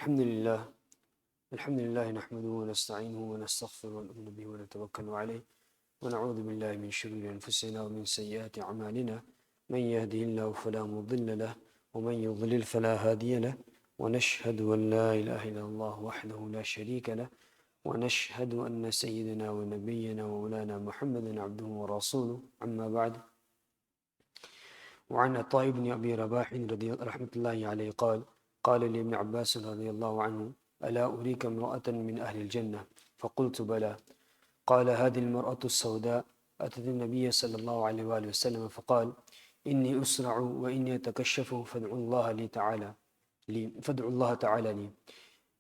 الحمد لله الحمد لله نحمده ونستعينه ونستغفره ونؤمن به ونتوكل عليه ونعوذ بالله من شرور أنفسنا ومن سيئات أعمالنا من يهده الله فلا مضل له ومن يضلل فلا هادي له ونشهد أن لا إله إلا الله وحده لا شريك له ونشهد أن سيدنا ونبينا ومولانا محمدا عبده ورسوله أما بعد. وعن عطاء بن أبي رباح رحمة الله عليه قال لابن عباس رضي الله عنه: ألا أريك امرأة من أهل الجنة؟ فقلت: بلى. قال: هذه المرأة السوداء أتت النبي صلى الله عليه وآله وسلم فقال: إني أسرع وإني أتكشف فادعوا الله تعالى لي.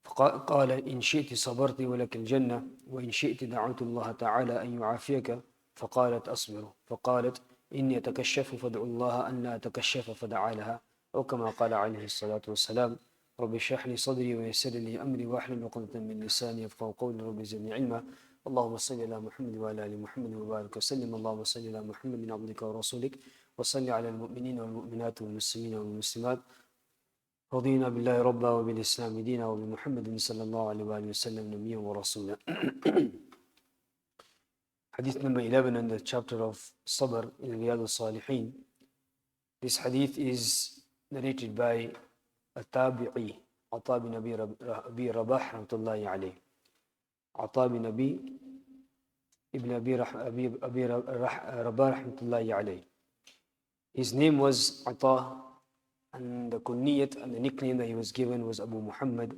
فقال: إن شئت صبرت ولك الجنة، وإن شئت دعوت الله تعالى أن يعافيك. فقالت: أصبر. فقالت: إني أتكشف فادعوا الله أن لا أتكشف فدعا لها، أو كما قال عليه الصلاة والسلام: رب اشرح لي صدري ويسر لي أمري واحلل عقدة من لساني يفقهوا قولي، رب زدني علما. اللهم صل على محمد وعلى آل محمد وبارك وسلم. اللهم صل على محمد عبدك ورسولك، وصل على المؤمنين والمؤمنات والمسلمين والمسلمات. رضينا بالله ربا وبالإسلام دينا وبمحمد صلى الله عليه وآله وسلم نبيا ورسولا. Hadith number 11 in the chapter of Sabr in Riyadh al-Salihin. This hadith is narrated by At-Tabi'i, Ata bin Abi Rabah rahmatullahi alayh. Ata bin Ibn Abi Rabah rahmatullahi alayh. His name was Ata, and the kunniyat and the nickname that he was given was Abu Muhammad.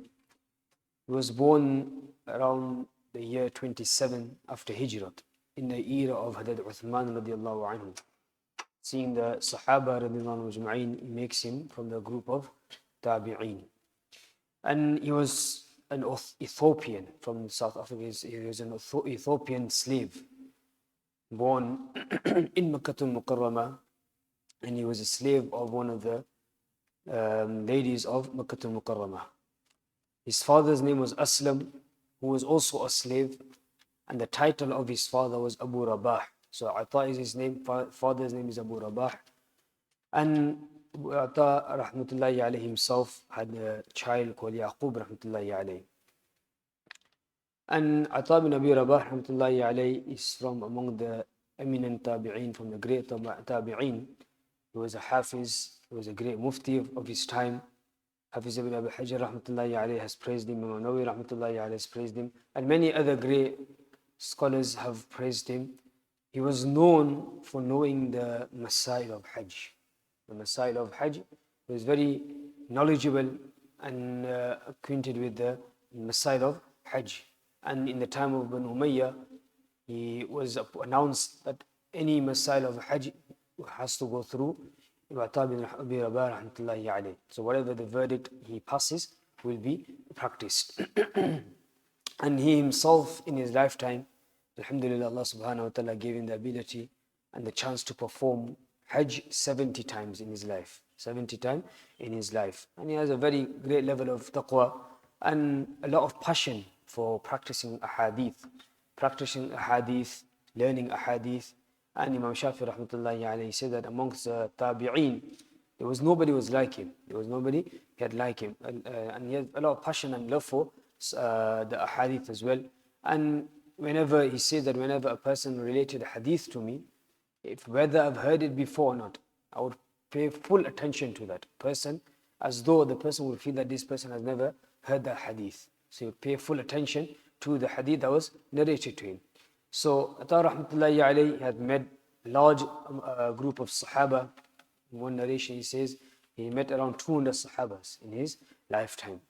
He was born around the year 27 after Hijrat, in the era of Hadad Uthman radiallahu anhu. Seeing the Sahaba radiallahu anhu, he makes him from the group of Tabi'een. And he was an Ethiopian from South Africa. He was an Ethiopian slave, born in Makkah al-Mukarramah, and he was a slave of one of the ladies of Makkah al-Mukarramah. His father's name was Aslam, who was also a slave, and the title of his father was Abu Rabah. So Ata is his name, father's name is Abu Rabah. And Ata rahmatullahi alayhi himself had a child called Yaqub rahmatullahi alayhi. And Ata bin Abi Rabah rahmatullahi alayhi is from among the eminent tabi'een, from the great tabi'een. He was a hafiz, he was a great mufti of his time. Hafiz ibn Abi Hajar rahmatullahi alayhi has praised him, Imam Nawawi rahmatullahi alayhi has praised him, and many other great scholars have praised him. He was known for knowing the Masail of Hajj. The Masail of Hajj. He was very knowledgeable and acquainted with the Masail of Hajj. And in the time of Banu Umayyah, he was announced that any Masail of Hajj has to go through Ata bin Abi Rabah rahmatullahi alayhi. So whatever the verdict he passes will be practiced. And he himself in his lifetime, alhamdulillah, Allah subhanahu wa ta'ala gave him the ability and the chance to perform Hajj 70 times in his life. 70 times in his life. And he has a very great level of taqwa and a lot of passion for practicing ahadith. Learning ahadith. And Imam Shafi rahmatullahi alayhi said that amongst the tabi'een, there was nobody was like him. There was nobody had like him. And he had a lot of passion and love for the ahadith as well. And whenever he said that whenever a person related a hadith to me, whether I've heard it before or not, I would pay full attention to that person, as though the person would feel that this person has never heard the hadith. So you pay full attention to the hadith that was narrated to him. So Ata rahmatullahi alayhi had met a large group of Sahaba. In one narration he says he met around 200 Sahabas in his lifetime.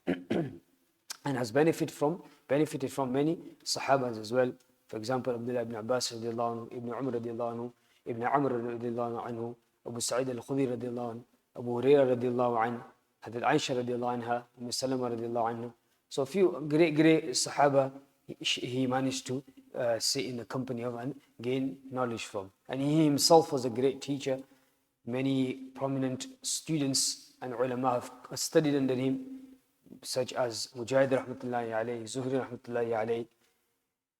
And has benefited from many Sahabas as well. For example, Abdullah ibn Abbas radiallahu anhu, Ibn Umar radiallahu anhu, Ibn Amr radiallahu anhu, Abu Sa'id al-Khudri radiallahu anhu, Abu Hurairah radiallahu anhu, Hadith Aisha radiallahu anha, Umm Salama radiallahu anhu. So a few great Sahaba he managed to sit in the company of and gain knowledge from. And he himself was a great teacher. Many prominent students and ulama have studied under him, such as Mujahid rahmatullahi alayhi, Zuhri rahmatullahi alayhi,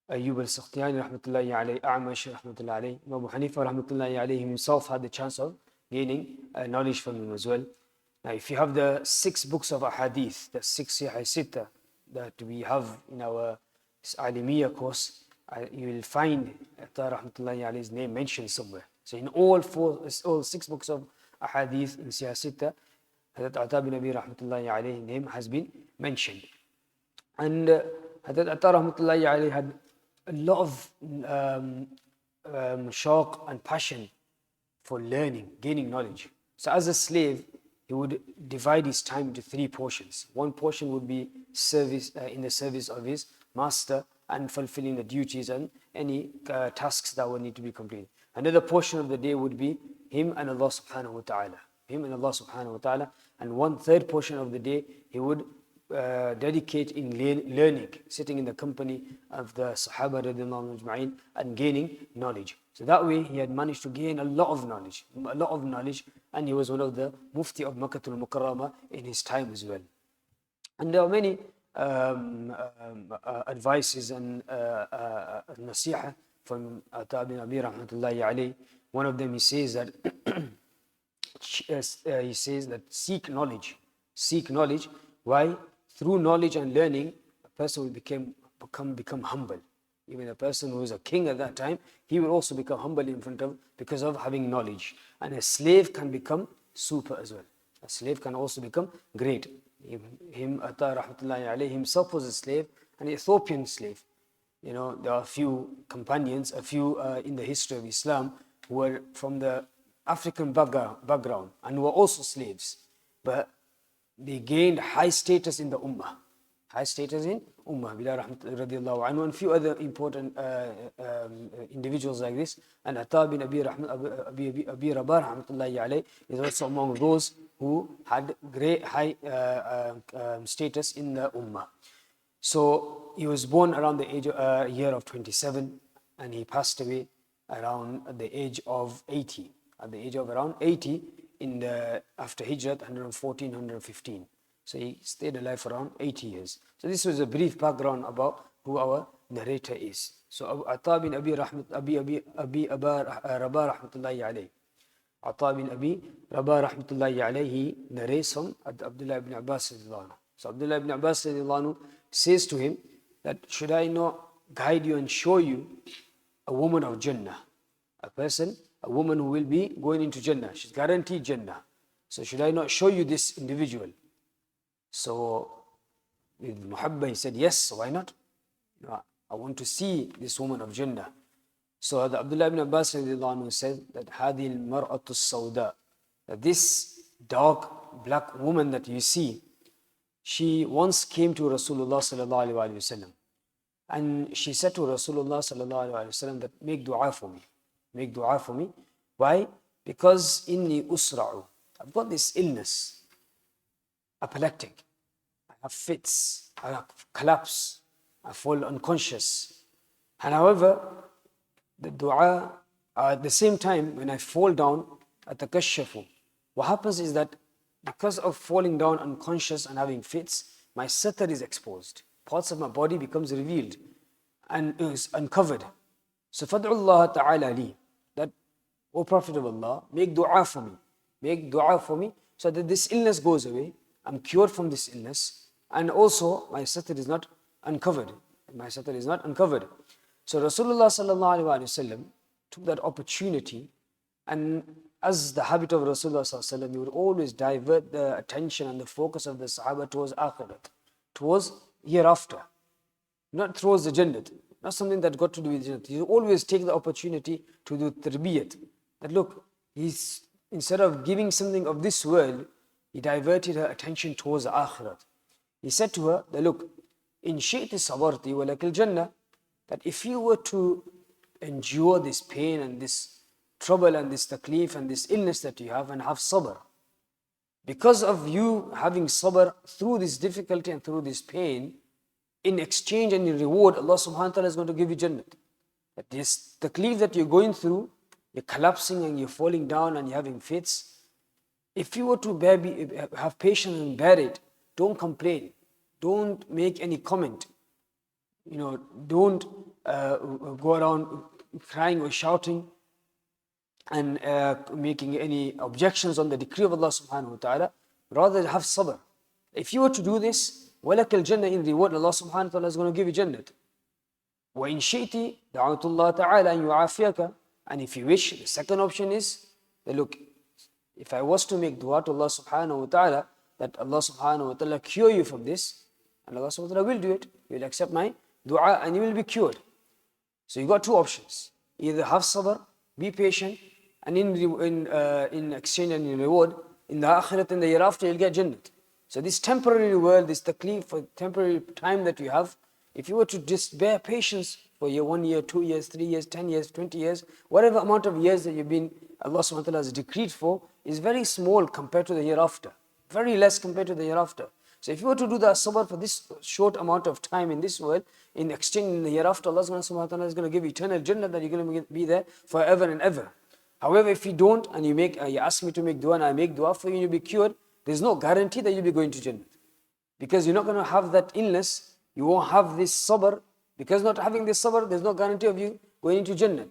Ayyub al-Sakhtiyani rahmatullahi alayhi, A'mash rahmatullahi alayhi, Abu Hanifa rahmatullahi alayhi himself had the chance of gaining knowledge from him as well. Now, if you have the 6 books of ahadith, the 6 Sahih Sitta that we have in our Alimiyya course, you will find Atta Rahmatullahi Alayhi's name mentioned somewhere. So in all 6 books of ahadith in Sahih Sitta, Hazrat Atta bin Abi Rahmatullahi Alayhi's name has been mentioned. And Hazrat Atta Rahmatullahi Alayhi had a lot of shauq and passion for learning, gaining knowledge. So as a slave, he would divide his time into 3 portions. One portion would be service in the service of his master and fulfilling the duties and any tasks that would need to be completed. Another portion of the day would be him and Allah subhanahu wa ta'ala. Him and Allah subhanahu wa ta'ala. And 1/3 portion of the day he would dedicate in learning, sitting in the company of the Sahaba radiallahu ajma'in and gaining knowledge. So that way he had managed to gain a lot of knowledge, and he was one of the Mufti of Makkatul Mukarramah in his time as well. And there are many advices and nasiha from Atta bin Abi Rahmatullahi Alayhi. One of them he says that seek knowledge. Why? Through knowledge and learning, a person will become humble. Even a person who is a king at that time, he will also become humble because of having knowledge. And a slave can become super as well. A slave can also become great. Atta Rahmatullahi Alayhi himself was a slave, an Ethiopian slave. You know, there are a few companions, in the history of Islam who were from the African background and who were also slaves. But they gained high status in the Ummah. Bilal radiallahu anhu and few other important individuals like this. And Atta bin Abi Rabah rahmatullahi alayhi is also among those who had great high status in the Ummah. So he was born around the year of 27, and he passed away around the age of 80. At the age of around 80 after Hijrat, 114, 115. So he stayed alive for around 80 years. So this was a brief background about who our narrator is. So Atta bin Abi Rabah rahmatullahi alayhi. Atta bin Abi Rabah rahmatullahi alayhi, he narrates from Abdullah ibn Abbas radiyallahu anhu. So Abdullah ibn Abbas radiyallahu anhu says to him that, should I not guide you and show you a woman of Jannah? A woman who will be going into Jannah. She's guaranteed Jannah. So should I not show you this individual? So with Muhabba he said, yes, why not? I want to see this woman of Jannah. So Abdullah ibn Abbas said that هذه المرأة السوداء, that this dark black woman that you see, she once came to Rasulullah sallallahu alaihi wasallam, and she said to Rasulullah sallallahu alaihi wasallam that, make dua for me. Make dua for me. Why? Because inni usra'u, I've got this illness, epileptic. I have fits, I collapse, I fall unconscious. And however, the dua, at the same time, when I fall down, atakashafu, what happens is that because of falling down unconscious and having fits, my satar is exposed. Parts of my body becomes revealed and is uncovered. So fad'u Allah ta'ala li, that, O Prophet of Allah, make dua for me. Make dua for me so that this illness goes away. I'm cured from this illness. And also, my satar is not uncovered. So Rasulullah sallallahu alaihi wasallam took that opportunity, and as the habit of Rasulullah sallallahu alaihi wasallam, he would always divert the attention and the focus of the Sahaba towards akhirat, towards hereafter, not towards the Jannat, not something that got to do with Jannat. He would always take the opportunity to do tarbiyat. That look, instead of giving something of this world, he diverted her attention towards the akhirat. He said to her that, look, in shi'ti sabarti wa lakil jannah, that if you were to endure this pain and this trouble and this taklif and this illness that you have, and have sabr, because of you having sabr through this difficulty and through this pain, in exchange and in reward, Allah subhanahu wa ta'ala is going to give you Jannat. That this taklif that you're going through, you're collapsing and you're falling down and you're having fits, if you were to have patience and bear it, don't complain. Don't make any comment. Don't go around crying or shouting and making any objections on the decree of Allah subhanahu wa ta'ala. Rather have sabr. If you were to do this, وَلَكَ الْجَنَّةِ in reward, Allah subhanahu wa ta'ala is going to give you Jannat. وَإِن شِئْتِ دَعَوْتُ اللَّهَ تَعَالَى أَن يُعَافِيَكَ. And if you wish, the second option is, that look, if I was to make dua to Allah subhanahu wa ta'ala, that Allah subhanahu wa ta'ala cure you from this, and Allah subhanahu wa ta'ala will do it. He will accept my dua and you will be cured. So you got two options. Either have sabr, be patient, and in exchange and in reward, in the akhirat and the year after, you'll get Jannat. So this temporary world, this taklif, for temporary time that you have, if you were to just bear patience for 1 year, 2 years, 3 years, 10 years, 20 years, whatever amount of years that you've been, Allah subhanahu wa ta'ala has decreed for, is very small compared to the year after. Very less compared to the year after. So if you were to do the sabr for this short amount of time in this world, in exchange in the year after, Allah subhanahu wa ta'ala is going to give eternal Jannah, that you're going to be there forever and ever. However, if you don't, and you ask me to make dua and I make dua for you, you'll be cured, there's no guarantee that you'll be going to Jannah. Because you're not going to have that illness, you won't have this sabr. Because not having this sabr, there's no guarantee of you going into Jannah.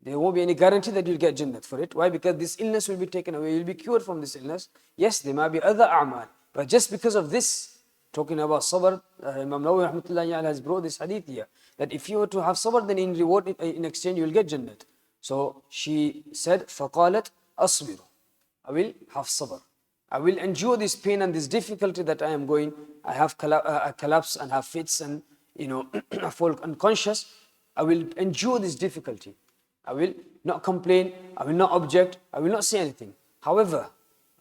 There won't be any guarantee that you'll get Jannah for it. Why? Because this illness will be taken away, you'll be cured from this illness. Yes, there might be other a'mal, but just because of this, talking about sabr, Imam Nawawi rahmatullahi alayhi has brought this hadith here, that if you were to have sabr, then in reward, in exchange, you will get Jannah. So she said, فَقَالَتْ أَصْبِرُ. I will have sabr. I will endure this pain and this difficulty that I am going. I have I collapse and have fits and, I fall unconscious. I will endure this difficulty. I will not complain. I will not object. I will not say anything. However,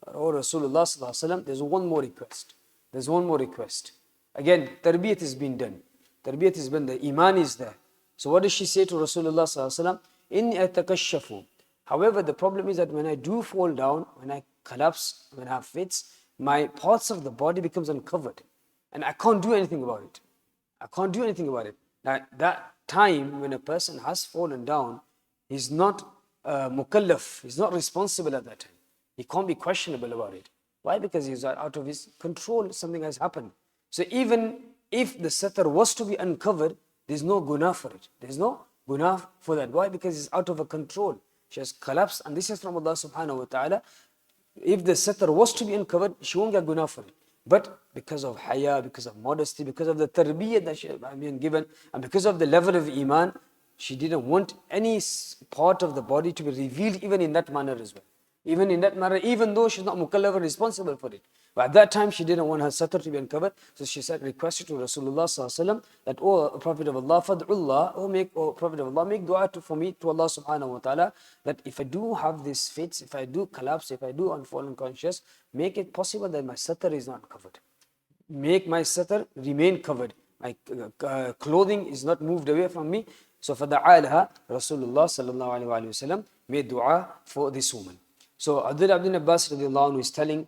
oh Rasulullah sallallahu alaihi wasallam, there's one more request. There's one more request. Again, tarbiyat is being done. Tarbiyat is been the iman is there. So what does she say to Rasulullah sallallahu alaihi wasallam? إِنِّي أَتَكَشَّفُ. However, the problem is that when I do fall down, when I collapse, when I have fits, my parts of the body becomes uncovered. And I can't do anything about it. I can't do anything about it. Now, that time when a person has fallen down, he's not mukallaf, he's not responsible at that time. He can't be questionable about it. Why? Because he's out of his control, something has happened. So even if the satar was to be uncovered, there's no guna for it. There's no guna for that. Why? Because it's out of her control. She has collapsed, and this is from Allah subhanahu wa ta'ala. If the satar was to be uncovered, she won't get guna for it. But because of haya, because of modesty, because of the tarbiyyah that she has been given, and because of the level of iman, she didn't want any part of the body to be revealed even in that manner as well. Even in that manner, even though she's not mukallaf or responsible for it. But at that time, she didn't want her satar to be uncovered. So she said, requested to Rasulullah sallallahu alaihi wasallam that, oh Prophet of Allah, fad'ullah, oh Prophet of Allah, make dua for me to Allah subhanahu wa ta'ala, that if I do have these fits, if I do collapse, if I do unfall unconscious, make it possible that my satar is not covered. Make my satar remain covered. My clothing is not moved away from me. So فَدَعَالَهَا Rasulullah sallallahu alayhi wa sallam made dua for this woman. So Abdullah ibn Abbas radiallahu anhu is telling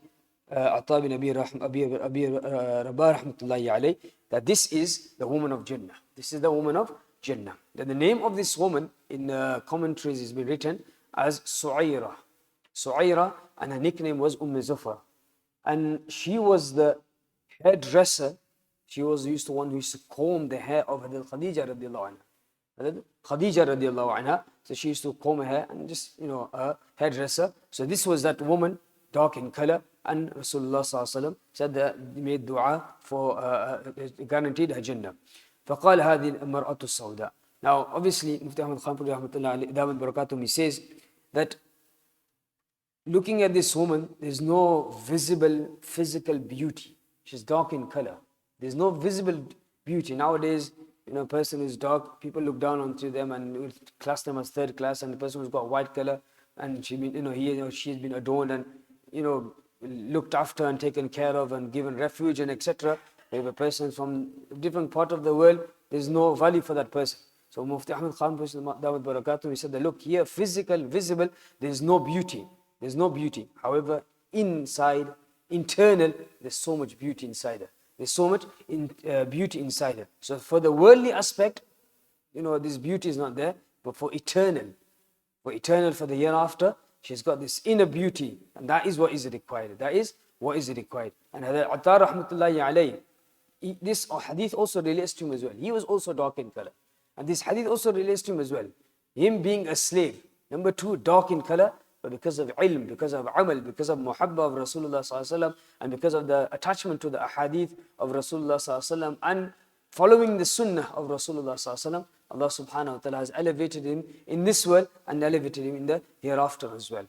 Ata bin Abi Rabah rahmatullahi alayhi that this is the woman of Jannah. This is the woman of Jannah. Then the name of this woman in commentaries has been written as Su'ayra. Su'ayra, and her nickname was Zufar. And she was the hairdresser. She was one who used to comb the hair of Khadija radiallahu anha. Khadija radiallahu anha. So she used to comb her hair and just, a hairdresser. So this was that woman, dark in color. And Rasulullah sallallahu alaihi wasallam said that he made dua for, guaranteed her Jannah. فقال هذه المرأة السوداء. Now, obviously, Mufti Ahmad Khan rahmatullahi alayhi barakatuh, he says that looking at this woman, there's no visible physical beauty. She's dark in color. There's no visible beauty. Nowadays, a person who's dark, people look down onto them and class them as third class, and the person who's got white color and she has been adorned and looked after and taken care of and given refuge and etc. If a person from a different part of the world, there's no value for that person. So Mufti Ahmad Khan Dawud Barakatuh, he said that look here, physical, visible, there's no beauty. There's no beauty. However, inside, internal, there's so much beauty inside her. There's so much beauty inside her. So for the worldly aspect, this beauty is not there. But for eternal, for the year after, she's got this inner beauty. And that is what is required. That is what is required. And Atta rahmatullahi alayhi, this hadith also relates to him as well. He was also dark in color. And this hadith also relates to him as well. Him being a slave. Number two, dark in color. but because of ilm, because of amal, because of muhabba of Rasulullah sallallahu alaihi wasallam, and because of the attachment to the ahadith of Rasulullah sallallahu alaihi wasallam, and following the sunnah of Rasulullah sallallahu alaihi wasallam, Allah subhanahu wa ta'ala has elevated him in this world and elevated him in the hereafter as well.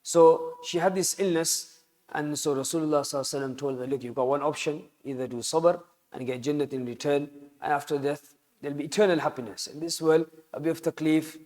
So she had this illness, and so Rasulullah sallallahu alaihi wasallam told her, look, you've got one option, either do sabr and get jannat in return, and after death there'll be eternal happiness. In this world, a bit of taklif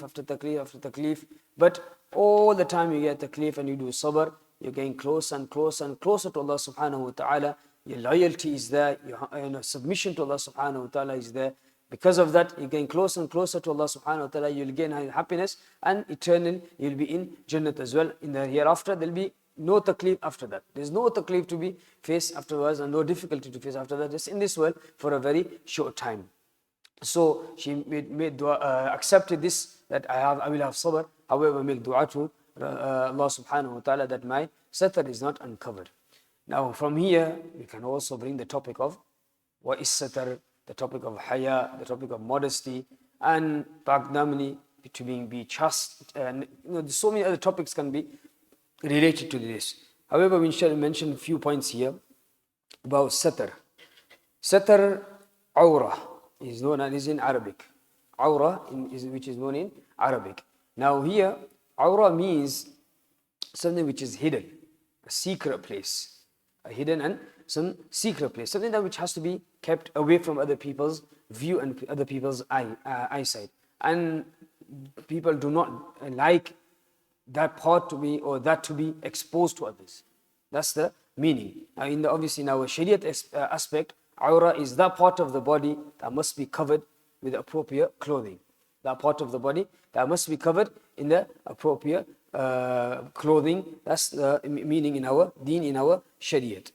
after taklif after taklif, but all the time you get taklif and you do sabr, you're getting closer and closer and closer to Allah subhanahu wa ta'ala. Your loyalty is there, your submission to Allah subhanahu wa ta'ala is there. Because of that, you're getting closer and closer to Allah subhanahu wa ta'ala. You'll gain happiness, and eternal, you'll be in Jannat as well. In the hereafter, there'll be no taklif after that. There's no taklif to be faced afterwards, and no difficulty to face after that. Just in this world for a very short time. So she made dua, accepted this, that I will have sabr. However, make dua to Allah subhanahu wa ta'ala that my satar is not uncovered. Now from here, we can also bring the topic of what is satar, the topic of haya, the topic of modesty, and pagdamni, to be chaste. And so many other topics can be related to this. However, we shall mention a few points here about satar. Satar awra is known as in Arabic. Awra, which is known in Arabic. Now here, awra means something which is hidden, a secret place. A hidden and some secret place, something that which has to be kept away from other people's view and other people's eyesight. And people do not like that part to be, or that to be exposed to others. That's the meaning. Now, obviously in our Shariat aspect, awra is that part of the body that must be covered with appropriate clothing. That part of the body that must be covered in the appropriate clothing. That's the meaning in our deen, in our Shariat.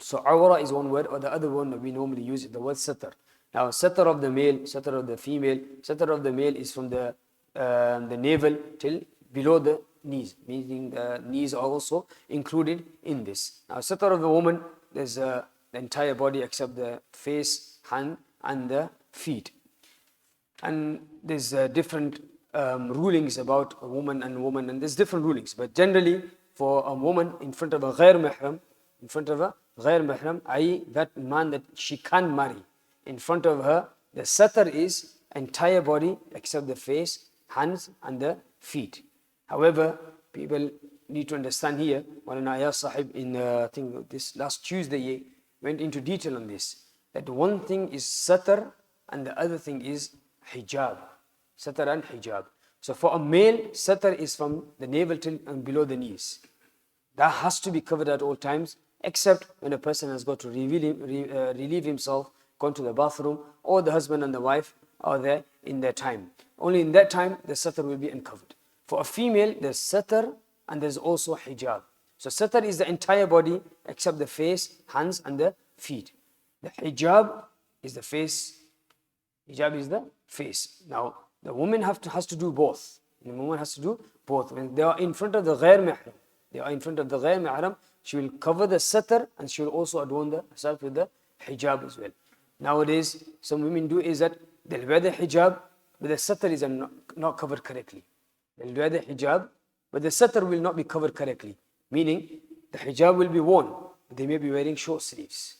So awra is one word, or the other one that we normally use is the word satar. Now satar of the male, satar of the female. Satar of the male is from the navel till below the knees, meaning the knees are also included in this. Now satar of the woman, there's the entire body except the face, hand and the feet. And there's different rulings about a woman, and there's different rulings. But generally, for a woman in front of a ghair mahram, i.e. that man that she can't marry, in front of her, the satar is entire body except the face, hands and the feet. However, people need to understand here, Maulana Ayaz Sahib in I think this last Tuesday went into detail on this, that one thing is satar and the other thing is hijab. Satar and hijab. So for a male, satar is from the navel till and below the knees. That has to be covered at all times, except when a person has got to relieve himself, gone to the bathroom, or the husband and the wife are there in their time. Only in that time, the satar will be uncovered. For a female, there's satar and there's also hijab. So satar is the entire body except the face, hands and the feet. The hijab is the face. Hijab is the face. Now, the woman has to do both. The woman has to do both. When they are in front of the ghair mahram, she will cover the satar and she will also adorn herself with the hijab as well. Nowadays, some women do is that they'll wear the hijab, but the satar is not covered correctly. They'll wear the hijab, but the satar will not be covered correctly. Meaning, the hijab will be worn, but they may be wearing short sleeves,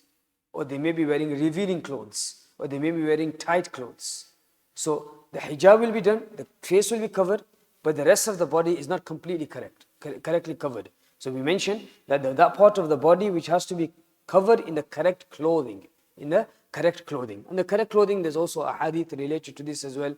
or they may be wearing revealing clothes, or they may be wearing tight clothes. So the hijab will be done, the face will be covered, but the rest of the body is not completely correctly covered. So we mentioned that that part of the body which has to be covered in the correct clothing, And the correct clothing, there's also a hadith related to this as well.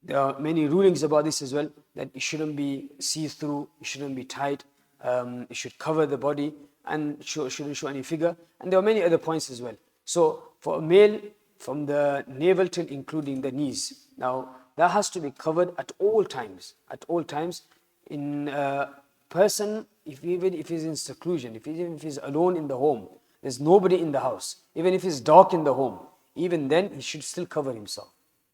There are many rulings about this as well, that it shouldn't be see-through, it shouldn't be tight, it should cover the body and shouldn't show any figure. And there are many other points as well. So for a male, from the navel till including the knees. Now, that has to be covered at all times. At all times, in a person, even if he's in seclusion, even if he's alone in the home, there's nobody in the house, even if it's dark in the home, even then he should still cover himself.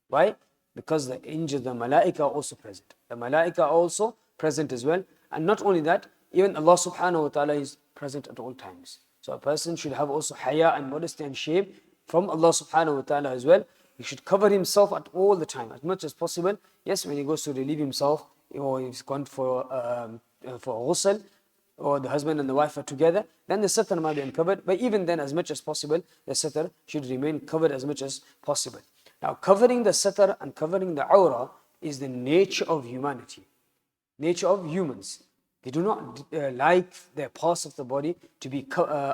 Why? Because the angels, the malaika are also present. The malaika are also present as well. And not only that, even Allah subhanahu wa ta'ala is present at all times. So a person should have also haya and modesty and shame from Allah subhanahu wa ta'ala as well. He should cover himself at all the time, as much as possible. Yes, when he goes to relieve himself, or he's gone for ghusl, or the husband and the wife are together, then the satr might be uncovered. But even then, as much as possible, the satr should remain covered as much as possible. Now, covering the satr and covering the awrah is the nature of humanity, nature of humans. They do not like their parts of the body to be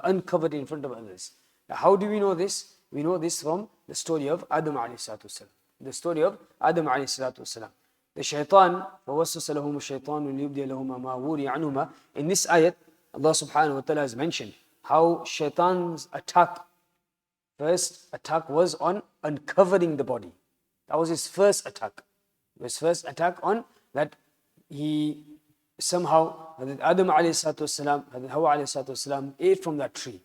uncovered in front of others. Now, how do we know this? We know this from the story of Adam alayhi salatu wasalam. The story of Adam alayhi salatu wasalam. The shaitan, وَوَسْوَسَ لَهُمُ الشَّيْطَانُ لِيُبْدِيَ لَهُمَا مَا وُرِيَ عَنْهُمَا. In this ayat, Allah subhanahu wa ta'ala has mentioned how shaitan's first attack was on uncovering the body. That was his first attack. His first attack on that he somehow, Hadrat Adam alayhi salatu wasalam, Hadrat Hawa alayhi salatu wasalam ate from that tree.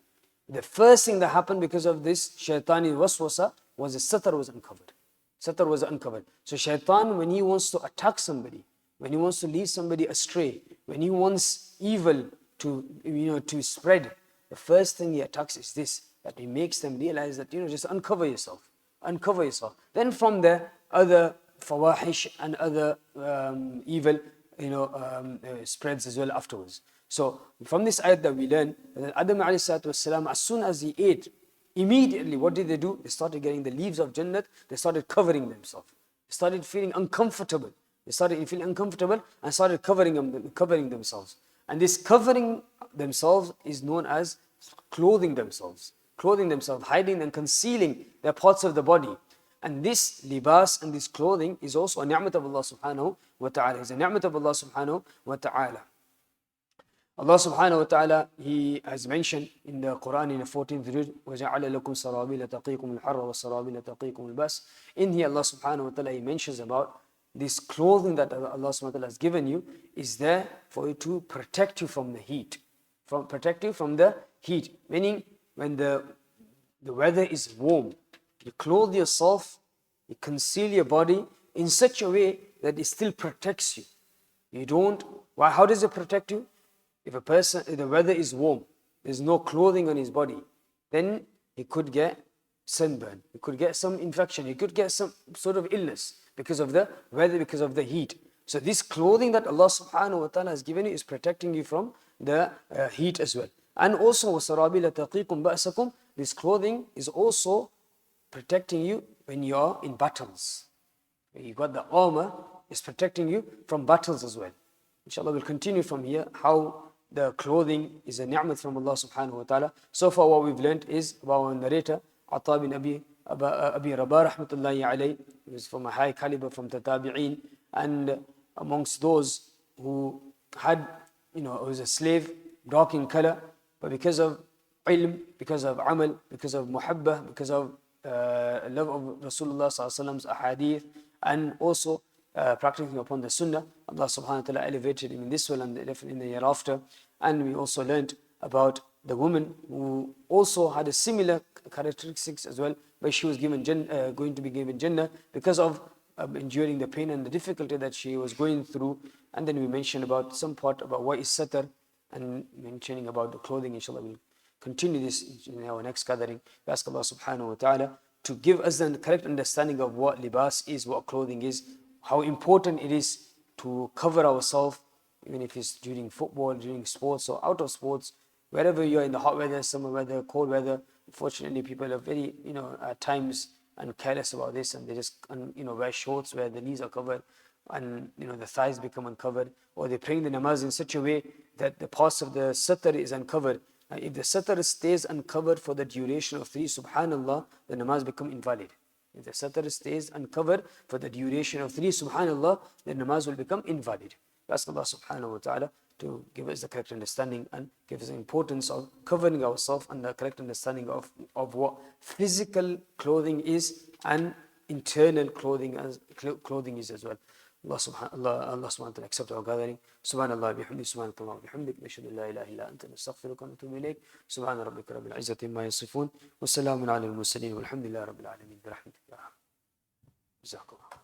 The first thing that happened because of this shaitani waswasa was the satr was uncovered. Satr was uncovered. So shaitan, when he wants to attack somebody, when he wants to lead somebody astray, when he wants evil to spread, the first thing he attacks is this, that he makes them realize that, just uncover yourself. Uncover yourself. Then from there, other fawahish and other evil, spreads as well afterwards. So from this ayat that we learn, that Adam alayhi salatu wasalam, as soon as he ate, immediately what did they do? They started getting the leaves of Jannat, they started covering themselves. They started feeling uncomfortable. They started feeling uncomfortable and started covering themselves. And this covering themselves is known as clothing themselves. Clothing themselves, hiding and concealing their parts of the body. And this libas and this clothing is also a ni'mat of Allah subhanahu wa ta'ala. It's a ni'mat of Allah subhanahu wa ta'ala. Allah subhanahu wa ta'ala, He has mentioned in the Quran in the 14th Juz, وَجَعَلَ لَكُمْ سَرَابِيلَ تَقِيكُمُ الْحَرَّ وَسَرَابِيلَ تَقِيكُمُ الْبَاسِ. In here Allah subhanahu wa ta'ala, He mentions about this clothing that Allah subhanahu wa ta'ala has given you is there for you to protect you from the heat. Protect you from the heat. Meaning when the weather is warm, you clothe yourself, you conceal your body in such a way that it still protects you. You don't, how does it protect you? If the weather is warm, there's no clothing on his body, then he could get sunburn, he could get some infection, he could get some sort of illness because of the weather, because of the heat. So this clothing that Allah subhanahu wa ta'ala has given you is protecting you from the heat as well. And also, وَسَرَابِيلَ تَقِيكُمْ بَأْسَكُمْ. This clothing is also protecting you when you are in battles. You got the armor, is protecting you from battles as well. Inshallah, we'll continue from here how the clothing is a ni'mat from Allah subhanahu wa ta'ala. So far what we've learned is about our narrator, Ata bin Abi Rabah rahmatullahi alayhi. He was from a high caliber from the Tabi'een, and amongst those who had, was a slave, dark in color, but because of ilm, because of amal, because of muhabbah, because of love of Rasulullah sallallahu alaihi wasallam's ahadith, and also practicing upon the sunnah, Allah subhanahu wa ta'ala elevated him in this world and definitely in the year after. And we also learned about the woman who also had a similar characteristics as well, but she was given going to be given Jannah because of enduring the pain and the difficulty that she was going through. And then we mentioned about some part about what is satr and mentioning about the clothing. Inshallah, we'll continue this in our next gathering. We ask Allah subhanahu wa ta'ala to give us the correct understanding of what libas is, what clothing is, how important it is to cover ourselves, even if it's during football, during sports or out of sports, wherever you are, in the hot weather, summer weather, cold weather. Unfortunately, people are very, at times and careless about this, and they just, wear shorts where the knees are covered and, the thighs become uncovered, or they're praying the namaz in such a way that the parts of the satr is uncovered. If the satr stays uncovered for the duration of 3 subhanallah, the namaz become invalid. If the satr stays uncovered for the duration of 3 subhanallah, the namaz will become invalid. We ask Allah subhanahu wa ta'ala to give us the correct understanding and give us the importance of covering ourselves and the correct understanding of what physical clothing is and internal clothing is as well. Allah subhanahu wa ta'ala accept our gathering. Subhanallah bihamdi, subhanallah bihamdik, nashhadu la ilaha illa anta, nastaghfiruka wa natubu ilayk. Subhana rabbika rabbil izzati amma yasifun, wa salamun ala al-mursalin, walhamdulillahi rabbil alamin, bi rahmatika ya arham. Jazakallah.